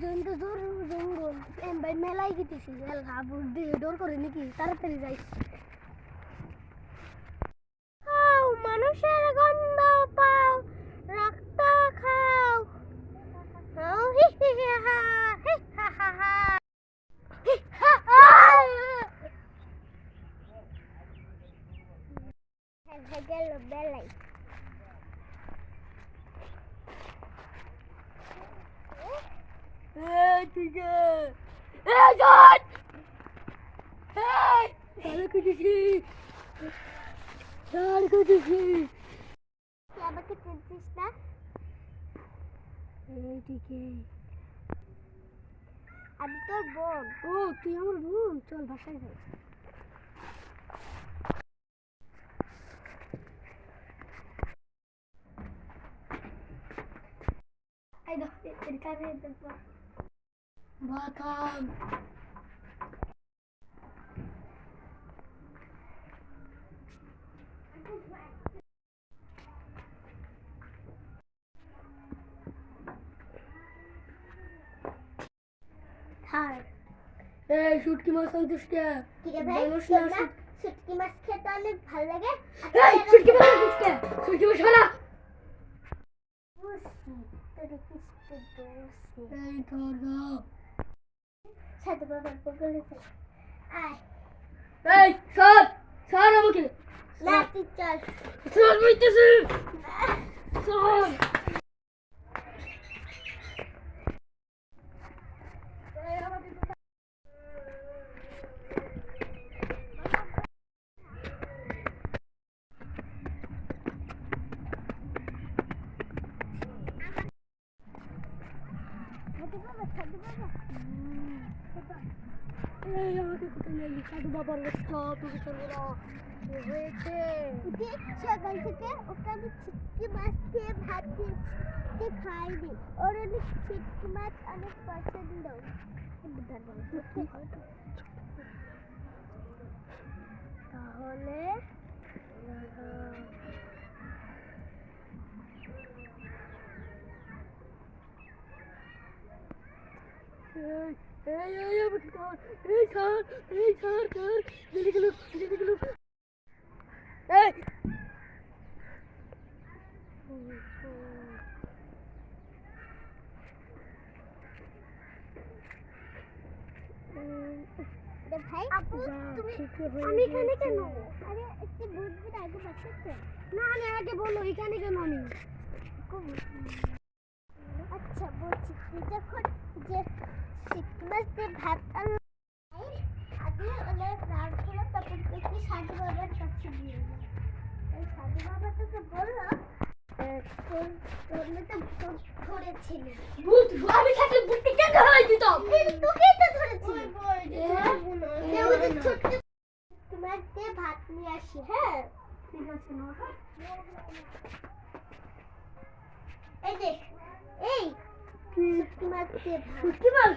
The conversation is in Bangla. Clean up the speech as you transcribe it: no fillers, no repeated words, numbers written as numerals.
জঙ্গল ভাই মেলাই গেতেছি ডোর করে নাকি তাড়াতাড়ি যাই। মানুষের গন্ধ পাও, রক্ত খাও, গেল বেলাই। ঠিক আমাকে চিনছিস না? আমি তোর বোন। ও তুই আমার বোন, চল বাসায় যাই। বাতাম শুটকি মাছ আনছিস কে? শুটকি মাছ খেতে অনেক ভালো লাগে। শুটকি মাছ আনছিস কে? শুটকি মাছ খানা সাথে বাবার পকড়ে আয়। এই স্যার স্যার আমাকে না তুই চল স্যার বলতেছি স্যার। সাধু বাবার হয়েছে সকাল থেকে ওকে আমি ছিটকি মাছ দিয়ে ভাত দিয়েছি, খাইনি। ওর অনেক ছিটকি মাছ অনেক পছন্দ। তাহলে ভাই আপু তুমি আমি এখানে কেন? আরে একটু বুঝবি আগে বাঁচাতে না না আগে বলো এখানে কেন আমি? আচ্ছা বলছি যখন যে ছিটকি মাছ দিয়ে ভাত আগে ওনার রাগ হলো তখন দেখি সাধু বাবার কাছে দিয়ে ওই সাধু বাবা তোকে বললো ধরেছিল আমি থাকলে বুদ্ধি কেন ধরাই দিতাম? তোকেই তো ধরেছিল। তোমার দিয়ে ভাত নিয়ে আসি। হ্যাঁ ঠিক আছে না এই দেখ এই শুটকি মাছ দিয়ে শুটকি মাছ